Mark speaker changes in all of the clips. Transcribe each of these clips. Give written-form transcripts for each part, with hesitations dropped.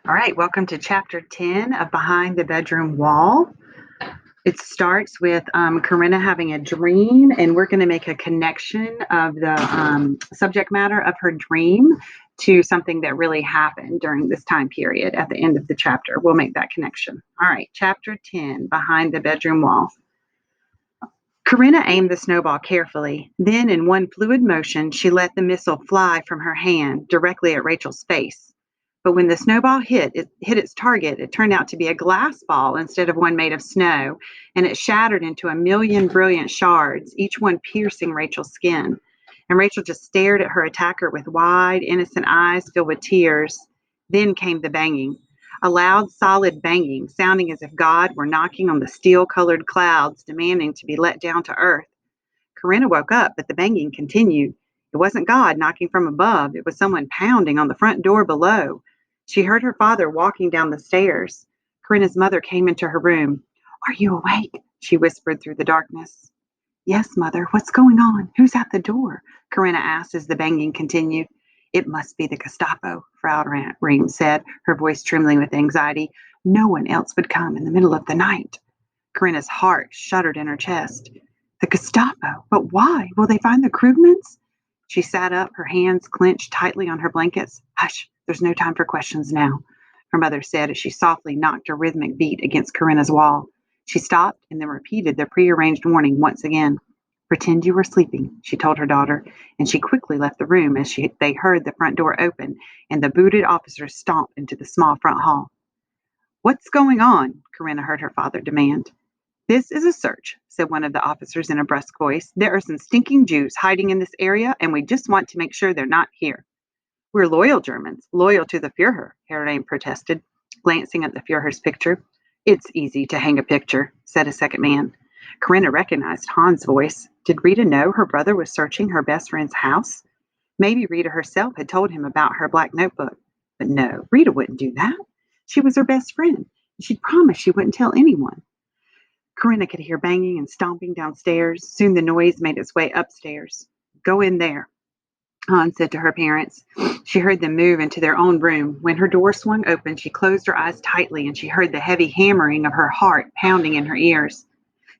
Speaker 1: All right, welcome to chapter 10 of Behind the Bedroom Wall. It starts with Corinna having a dream, and we're going to make a connection of the subject matter of her dream to something that really happened during this time period at the end of the chapter. We'll make that connection. All right, chapter 10, Behind the Bedroom Wall. Corinna aimed the snowball carefully. Then, in one fluid motion, she let the missile fly from her hand directly at Rachel's face. But when the snowball hit its target, it turned out to be a glass ball instead of one made of snow, and it shattered into a million brilliant shards, each one piercing Rachel's skin. And Rachel just stared at her attacker with wide, innocent eyes filled with tears. Then came the banging. A loud, solid banging, sounding as if God were knocking on the steel-colored clouds, demanding to be let down to earth. Corinna woke up, but the banging continued. It wasn't God knocking from above. It was someone pounding on the front door below. She heard her father walking down the stairs. Corinna's mother came into her room. "Are you awake?" she whispered through the darkness. "Yes, Mother. What's going on? Who's at the door?" Corinna asked as the banging continued. "It must be the Gestapo," Frau Rehm said, her voice trembling with anxiety. "No one else would come in the middle of the night." Corinna's heart shuddered in her chest. "The Gestapo? But why? Will they find the Krugmans?" She sat up, her hands clenched tightly on her blankets. "Hush, there's no time for questions now," her mother said as she softly knocked a rhythmic beat against Corinna's wall. She stopped and then repeated the prearranged warning once again. "Pretend you were sleeping," she told her daughter, and she quickly left the room as they heard the front door open and the booted officers stomp into the small front hall. "What's going on?" Corinna heard her father demand. "This is a search," said one of the officers in a brusque voice. "There are some stinking Jews hiding in this area, and we just want to make sure they're not here." "We're loyal Germans, loyal to the Führer," Herr Rehm protested, glancing at the Führer's picture. "It's easy to hang a picture," said a second man. Corinna recognized Hans' voice. Did Rita know her brother was searching her best friend's house? Maybe Rita herself had told him about her black notebook. But no, Rita wouldn't do that. She was her best friend, and she'd promised she wouldn't tell anyone. Corinna could hear banging and stomping downstairs. Soon the noise made its way upstairs. "Go in there," Hans said to her parents. She heard them move into their own room. When her door swung open, she closed her eyes tightly and she heard the heavy hammering of her heart pounding in her ears.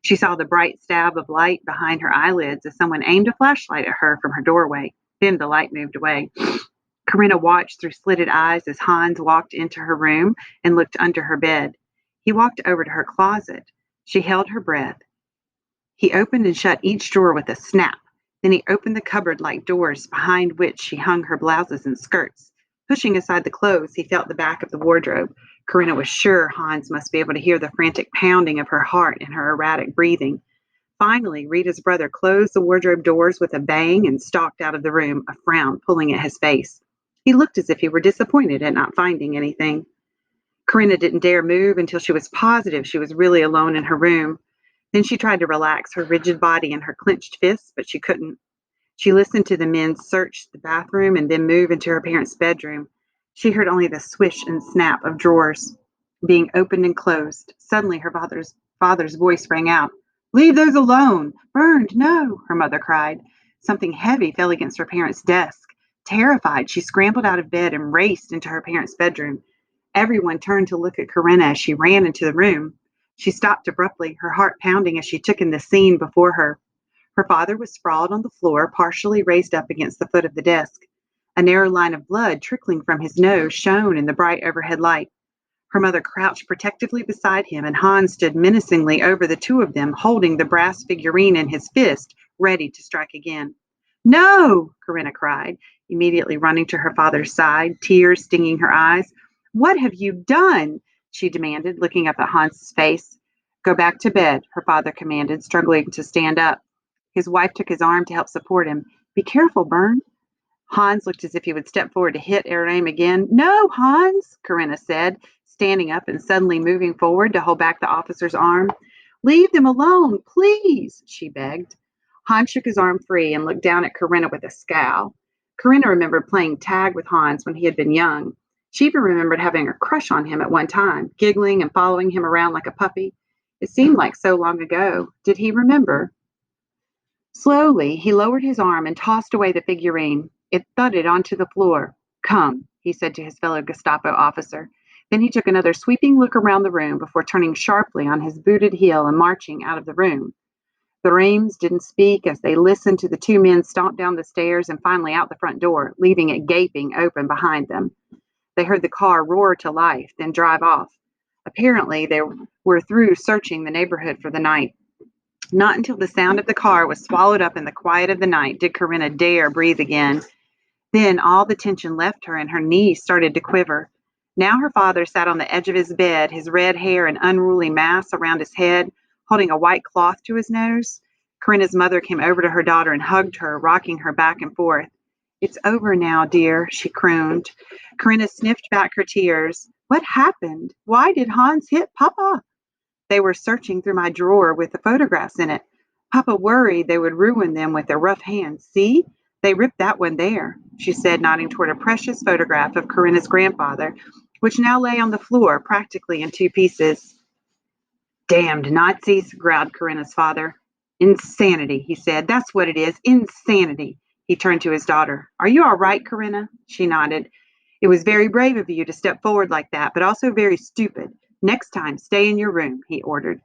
Speaker 1: She saw the bright stab of light behind her eyelids as someone aimed a flashlight at her from her doorway. Then the light moved away. Corinna watched through slitted eyes as Hans walked into her room and looked under her bed. He walked over to her closet. She held her breath. He opened and shut each drawer with a snap. Then he opened the cupboard-like doors behind which she hung her blouses and skirts. Pushing aside the clothes, he felt the back of the wardrobe. Corinna was sure Hans must be able to hear the frantic pounding of her heart and her erratic breathing. Finally, Rita's brother closed the wardrobe doors with a bang and stalked out of the room, a frown pulling at his face. He looked as if he were disappointed at not finding anything. Corinna didn't dare move until she was positive she was really alone in her room. Then she tried to relax her rigid body in her clenched fists, but she couldn't. She listened to the men search the bathroom and then move into her parents' bedroom. She heard only the swish and snap of drawers being opened and closed. Suddenly her father's voice rang out. "Leave those alone! Burned, no!" her mother cried. Something heavy fell against her parents' desk. Terrified, she scrambled out of bed and raced into her parents' bedroom. Everyone turned to look at Corinna as she ran into the room. She stopped abruptly, her heart pounding as she took in the scene before her. Her father was sprawled on the floor, partially raised up against the foot of the desk. A narrow line of blood trickling from his nose shone in the bright overhead light. Her mother crouched protectively beside him, and Hans stood menacingly over the two of them, holding the brass figurine in his fist, ready to strike again. "No!" Corinna cried, immediately running to her father's side, tears stinging her eyes. "What have you done?" she demanded, looking up at Hans's face. "Go back to bed," her father commanded, struggling to stand up. His wife took his arm to help support him. "Be careful, Bernd." Hans looked as if he would step forward to hit Erem again. "No, Hans," Corinna said, standing up and suddenly moving forward to hold back the officer's arm. "Leave them alone, please," she begged. Hans shook his arm free and looked down at Corinna with a scowl. Corinna remembered playing tag with Hans when he had been young. She even remembered having a crush on him at one time, giggling and following him around like a puppy. It seemed like so long ago. Did he remember? Slowly, he lowered his arm and tossed away the figurine. It thudded onto the floor. "Come," he said to his fellow Gestapo officer. Then he took another sweeping look around the room before turning sharply on his booted heel and marching out of the room. The Reims didn't speak as they listened to the two men stomp down the stairs and finally out the front door, leaving it gaping open behind them. They heard the car roar to life, then drive off. Apparently, they were through searching the neighborhood for the night. Not until the sound of the car was swallowed up in the quiet of the night did Corinna dare breathe again. Then all the tension left her and her knees started to quiver. Now her father sat on the edge of his bed, his red hair an unruly mass around his head, holding a white cloth to his nose. Corinna's mother came over to her daughter and hugged her, rocking her back and forth. "It's over now, dear," she crooned. Corinna sniffed back her tears. "What happened? Why did Hans hit Papa?" "They were searching through my drawer with the photographs in it. Papa worried they would ruin them with their rough hands. See? They ripped that one there," she said, nodding toward a precious photograph of Corinna's grandfather, which now lay on the floor, practically in two pieces. "Damned Nazis," growled Corinna's father. "Insanity," he said. "That's what it is. Insanity." He turned to his daughter. "Are you all right, Corinna?" She nodded. "It was very brave of you to step forward like that, but also very stupid. Next time, stay in your room," he ordered.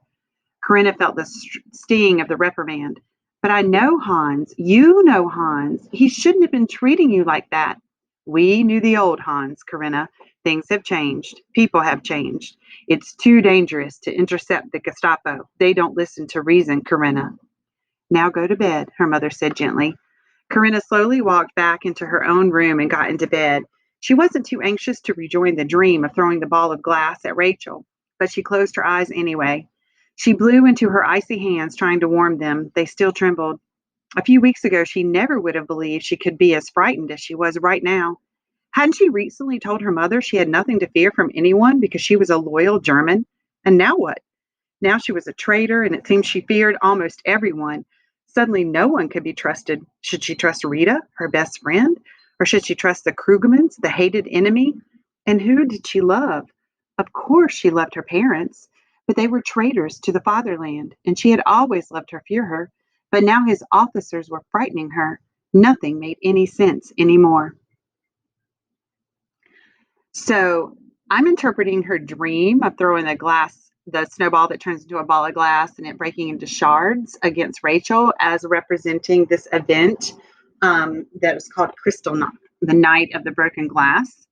Speaker 1: Corinna felt the sting of the reprimand. "But I know Hans. You know Hans. He shouldn't have been treating you like that." "We knew the old Hans, Corinna. Things have changed. People have changed. It's too dangerous to intercept the Gestapo. They don't listen to reason, Corinna." "Now go to bed," her mother said gently. Corinna slowly walked back into her own room and got into bed. She wasn't too anxious to rejoin the dream of throwing the ball of glass at Rachel, but she closed her eyes anyway. She blew into her icy hands, trying to warm them. They still trembled. A few weeks ago, she never would have believed she could be as frightened as she was right now. Hadn't she recently told her mother she had nothing to fear from anyone because she was a loyal German? And now what? Now she was a traitor, and it seemed she feared almost everyone. Suddenly, no one could be trusted. Should she trust Rita, her best friend? Or should she trust the Krugermans, the hated enemy? And who did she love? Of course, she loved her parents, but they were traitors to the fatherland, and she had always loved her Fuhrer. But now his officers were frightening her. Nothing made any sense anymore. So I'm interpreting her dream of throwing the snowball that turns into a ball of glass and it breaking into shards against Rachel as representing this event that was called Kristallnacht, the night of the broken glass.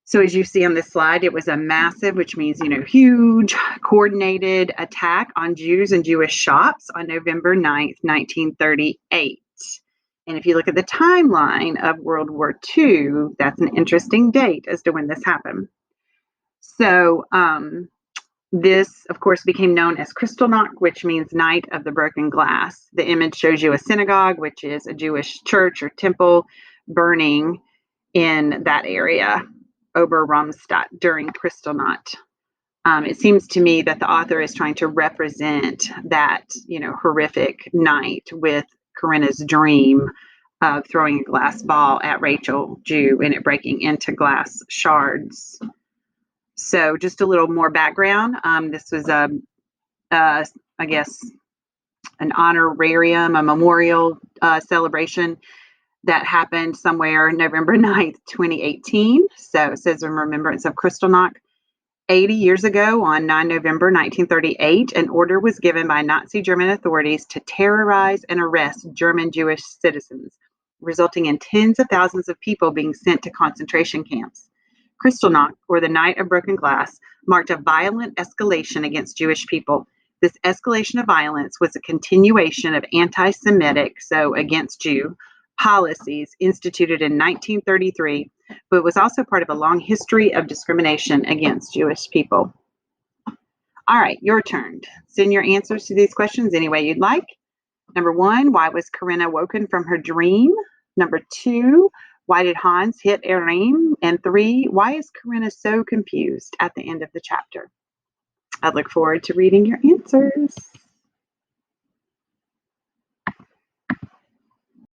Speaker 1: So as you see on this slide, it was a massive, which means, huge, coordinated attack on Jews and Jewish shops on November 9th, 1938. And if you look at the timeline of World War II, that's an interesting date as to when this happened. So this, of course, became known as Kristallnacht, which means Night of the Broken Glass. The image shows you a synagogue, which is a Jewish church or temple, burning in that area, Ober-Ramstadt, during Kristallnacht. It seems to me that the author is trying to represent that, horrific night with Corinna's dream of throwing a glass ball at Rachel Jew and it breaking into glass shards. So just a little more background. This was I guess, an honorarium, a memorial celebration that happened somewhere November 9th, 2018. So it says in remembrance of Kristallnacht. 80 years ago, on 9 November 1938, an order was given by Nazi German authorities to terrorize and arrest German Jewish citizens, resulting in tens of thousands of people being sent to concentration camps. Kristallnacht, or the Night of Broken Glass, marked a violent escalation against Jewish people. This escalation of violence was a continuation of anti-Semitic, so against Jew, policies instituted in 1933, but was also part of a long history of discrimination against Jewish people. All right, your turn. Send your answers to these questions any way you'd like. Number 1, why was Corinna woken from her dream? Number 2, why did Hans hit Erim? And 3, why is Corinna so confused at the end of the chapter? I look forward to reading your answers.